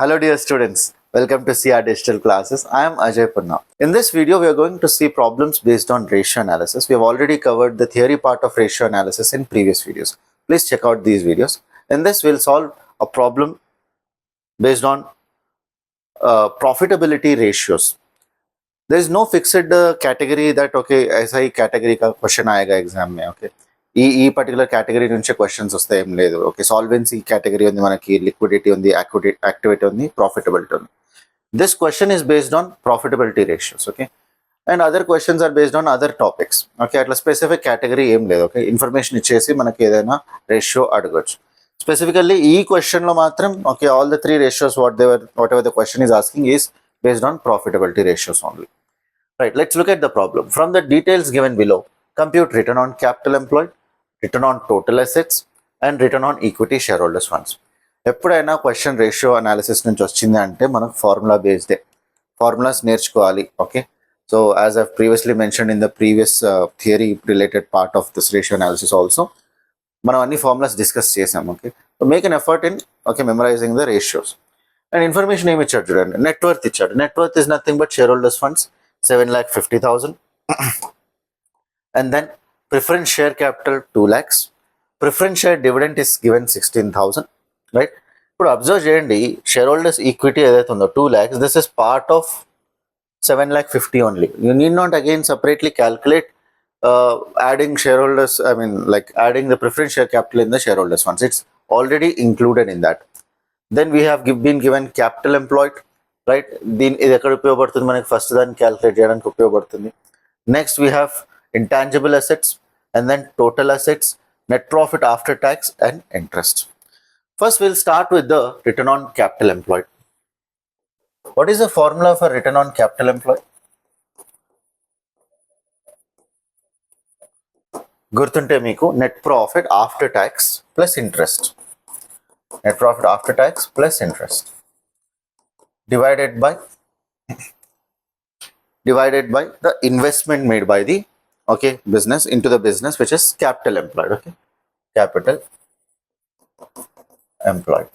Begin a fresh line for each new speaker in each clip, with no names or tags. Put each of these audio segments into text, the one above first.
Hello dear students, welcome to CR Digital Classes. I am Ajay Punna. In this video, we are going to see problems based on ratio analysis. We have already covered the theory part of ratio analysis in previous videos. Please check out these videos. In this, we'll solve a problem based on profitability ratios. There is no fixed category that okay ऐसा ही category का question आएगा exam में okay ఈ particular category నుంచి questions వస్తే ఏం లేదు okay solvency category ఉంది మనకి లిక్విడిటీ ఉంది యాక్టివిటీ ఉంది ప్రాఫిటబిలిటీ ఉంది this question is based on profitability ratios okay and other questions are based on other topics okay అట్లా స్పెసిఫిక్ కేటగిరీ ఏం లేదు ఓకే ఇన్ఫర్మేషన్ ఇచ్చేసి మనకి ఏదైనా రేషియో అడగచ్చు స్పెసిఫికల్లీ ఈ క్వశ్చన్లో మాత్రం okay all the three ratios what ever the question is asking is based on profitability ratios only. Right, let's look at the problem. From the details given below, compute return on capital employed, return on total assets, and return on equity shareholders funds. ఎప్పుడైనా question ratio analysis నుంచి వచ్చింది అంటే మనం formula బేస్డే formulas నేర్చుకోవాలి okay so as I've previously mention in the previous theory related part of this ratio analysis also మనం అన్ని formulas discuss చేసాం okay so make an effort in okay memorising the ratios and information ఏమి ఇచ్చాడు చూడండి net worth ఇచ్చాడు net worth is nothing but share holders funds 7,50,000 and then preference share capital 2 lakhs preference share dividend is given 16,000 right ఇప్పుడు observe చేయండి share holders equity ఏదైతే ఉందో 2 lakhs this is part of 7,50,000 only you need not again separately calculate adding shareholders I mean like adding the preference share capital in the shareholders funds it's already included in that then we have been given capital employed right దీని ఇది ఎక్కడ ఉపయోగపడుతుంది మనకి first దాన్ని calculate చేయడానికి ఉపయోగపడుతుంది next we have intangible assets and then total assets net profit after tax and interest first will start with the return on capital employed what is the formula for return on capital employed గుర్తుంటే మీకు net profit after tax plus interest net profit after tax plus interest divided by the investment made by the okay business into the business which is capital employed okay capital employed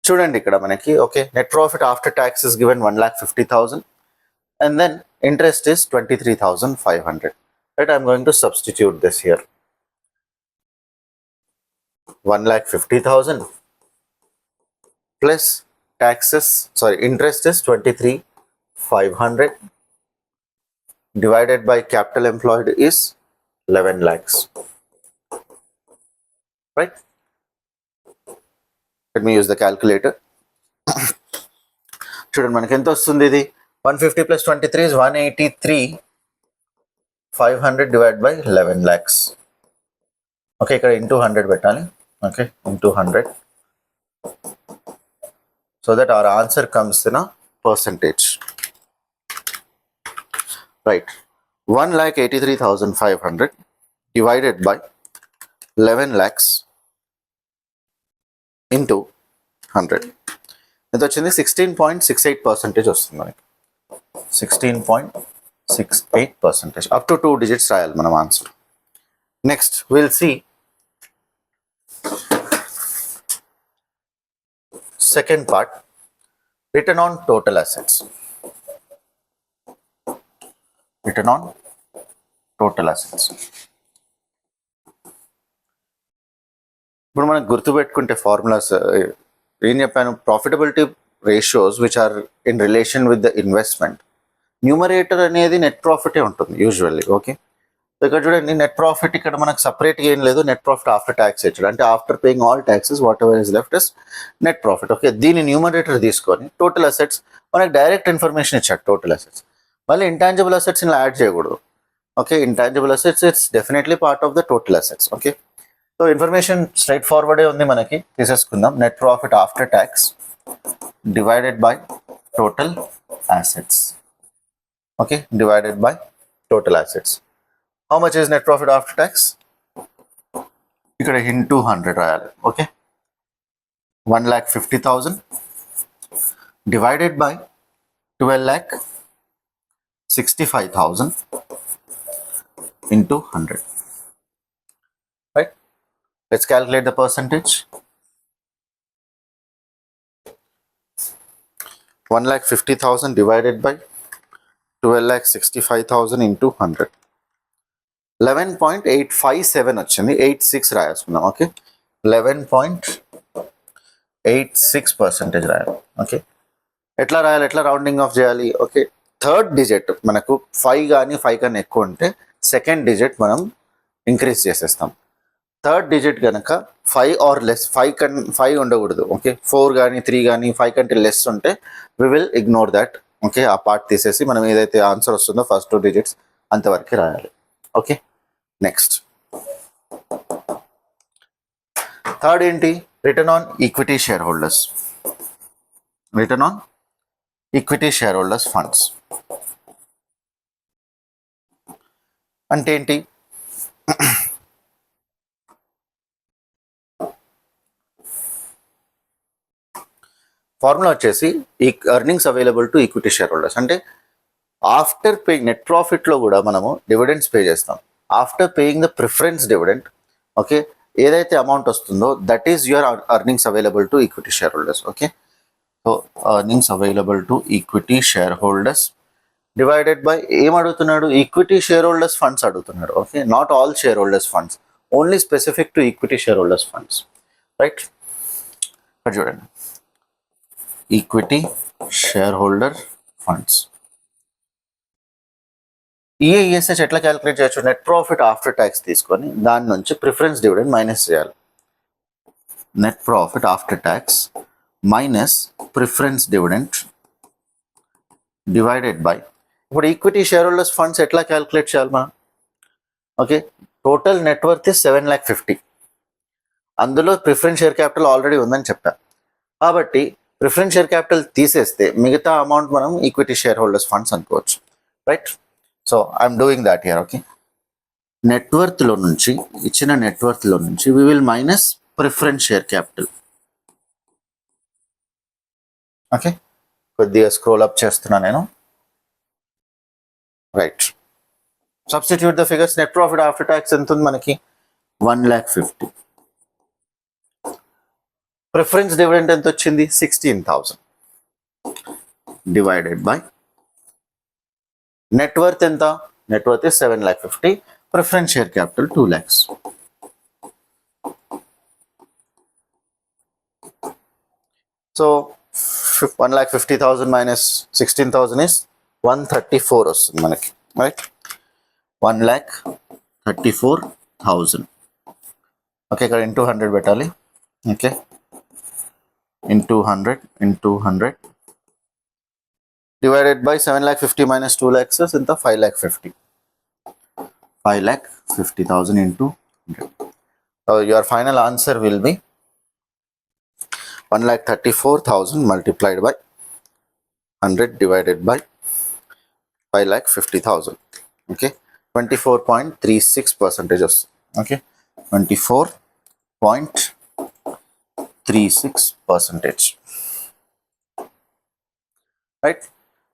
చూడండి ఇక్కడ మనకి okay net profit after tax is given 1,50,000 and then interest is 23,500 right I'm going to substitute this here 1,50,000 plus taxes sorry interest is 23,500 divided by capital employed is 11 lakhs right let me use the calculator చూడండి మనకి ఎంత వస్తుంది ఇది 150 plus 23 is 183,500 divided by 11 lakhs okay ఇక్కడ into 100 పెట్టాలి okay into 100 so that our answer comes in a percentage right 1,83,500 divided by 11 lakhs into 100 ఎంత వచ్చింది 16.68% వస్తుంది మనకి 16.68% up to 2 digits రాయాలి మనం answer next will see second part return on total assets return on total assets ఇప్పుడు మనం గుర్తుపెట్టుకుంటే formulas ఏం చెప్పాను profitability ratios which are in relation with the investment numerator అనేది నెట్ ప్రాఫిటే ఉంటుంది యూజువల్లీ ఓకే ఇక్కడ చూడండి నెట్ ప్రాఫిట్ ఇక్కడ మనకు సపరేట్గా ఏం లేదు నెట్ ప్రాఫిట్ ఆఫ్టర్ ట్యాక్స్ ఇచ్చాడు అంటే after paying all taxes whatever is left is net profit okay దీని న్యూమరేటర్ తీసుకొని టోటల్ అసెట్స్ మనకి డైరెక్ట్ ఇన్ఫర్మేషన్ ఇచ్చాడు టోటల్ అసెట్స్ మళ్ళీ ఇంటాంజిబుల్ అసెట్స్ ఇలా యాడ్ చేయకూడదు okay intangible assets it's definitely part of the total assets okay so information straight ఫార్వర్డే ఉంది మనకి తీసేసుకుందాం net profit after tax divided by total assets okay divided by total assets how much is net profit after tax ఇక్కడ into 100 రాయాలి okay 1,50,000 divided by 12,65,000 into 100 right let's calculate the percentage 1,50,000 divided by 12,65,000 into 100. 11.857 వచ్చింది, 86 రాయాల్సుకున్నాం. Okay, 11.86% రాయాలి. Okay, ఎట్లా రాయాలి, ఎట్లా rounding off చేయాలి? Okay, third digit మనకు 5 కానీ 5 కన్నా ఎక్కువ ఉంటే సెకండ్ డిజిట్ మనం ఇంక్రీజ్ చేసేస్తాం. థర్డ్ డిజిట్ కనుక 5 ఆర్ లెస్, 5 ఉండకూడదు. ఓకే, 4 కానీ 3 కానీ 5 కంటే లెస్ ఉంటే we will ignore that. Okay, ఆ పార్ట్ తీసేసి మనం ఏదైతే ఆన్సర్ వస్తుందో ఫస్ట్ 2 డిజిట్స్ అంతవరకు రాయాలి. ఓకే, నెక్స్ట్ థర్డ్ ఏంటి? Return on equity share holders. Return on equity shareholders funds అంటే ఏంటి? ఫార్ములా వచ్చేసి earnings available to equity share holders. అంటే ఆఫ్టర్ పేయింగ్ నెట్ ప్రాఫిట్లో కూడా మనము డివిడెండ్స్ పే చేస్తాం. After paying the preference dividend, okay, ఏదైతే amount వస్తుందో that is your earnings available to equity share holders. Okay, so earnings available to equity share holders divided by ఏం అడుగుతున్నాడు? Equity shareholders funds అడుగుతున్నాడు. Okay, not all share holders funds, only specific to equity shareholders funds. Right, చూడండి, equity share holder funds. ఈఏఎస్హెచ్ ఎట్లా calculate చేయొచ్చు? Net profit after tax తీసుకొని దాని నుంచి preference dividend minus చేయాలి. Net profit after tax minus preference dividend divided by, ఇప్పుడు equity shareholders funds ఎట్లా calculate చేయాలి మనం? Okay, total net worth 7,50,000. అందులో ప్రిఫరెన్స్ షేర్ క్యాపిటల్ ఆల్రెడీ ఉందని చెప్పా కాబట్టి ప్రిఫరెన్స్ షేర్ క్యాపిటల్ తీసేస్తే మిగతా అమౌంట్ మనం ఈక్విటీ షేర్ హోల్డర్స్ ఫండ్స్ అనుకోవచ్చు. Right, so I'm doing that here. Okay, నెట్వర్త్లో నుంచి, ఇచ్చిన నెట్వర్త్లో నుంచి we will minus preference share capital. Okay, కొద్దిగా స్క్రోల్ అప్ చేస్తున్నా నేను. Right, substitute the figures. Net profit after tax ఎంత ఉంది మనకి? 1,50,000. ప్రిఫరెన్స్ డివిడెంట్ ఎంత వచ్చింది? 16,000 డివైడెడ్ బై నెట్వర్త్ ఎంత? Net worth 7,50,000, preference share capital 2 lakhs. So 1,50,000 minus 16,000 is 134 వస్తుంది మనకి. రైట్, 1,34,000. ఓకే, ఇక్కడ ఇంటూ 100 పెట్టాలి. Okay, into 100 divided by 7,50,000 minus 2 lakhs is into 5,50,000. 5,50,000 into 100. So your final answer will be 1,34,000 multiplied by 100 divided by 5,50,000. Okay, 24.36%. Okay, 24.36%. Right,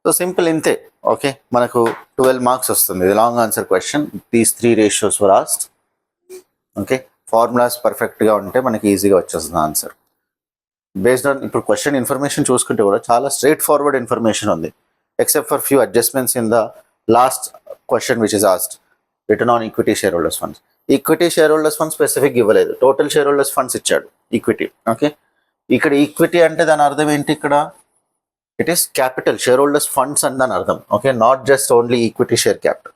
so simple ఇంతే. Okay, మనకు 12 marks వస్తుంది. ఇది long answer question. These 3 ratios were asked. Okay, formulas పర్ఫెక్ట్గా ఉంటే మనకి ఈజీగా వచ్చేస్తుంది answer. Based on ఇప్పుడు క్వశ్చన్ ఇన్ఫర్మేషన్ చూసుకుంటే కూడా చాలా స్ట్రైట్ ఫార్వర్డ్ ఇన్ఫర్మేషన్ ఉంది, except for few adjustments in the last question which is asked, return on equity shareholders funds. Equity shareholders funds specific ఇవ్వలేదు, టోటల్ షేర్ హోల్డర్స్ ఫండ్స్ ఇచ్చాడు equity. Okay, ఇక్కడ equity అంటే దాని అర్థం ఏంటి? ఇక్కడ it is capital, share holders funds అని దాని అర్థం. Okay, not just only equity share capital.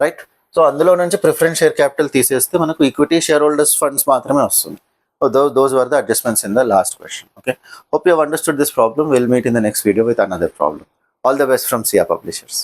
Right, so అందులో నుంచి ప్రిఫరెన్స్ షేర్ క్యాపిటల్ తీసేస్తే మనకు ఈక్విటీ షేర్ హోల్డర్స్ ఫండ్స్ మాత్రమే వస్తుంది. Those were the adjustments in the last question. Okay, hope you have understood this problem. We'll meet in the next video with another problem. All the best from SIA Publishers.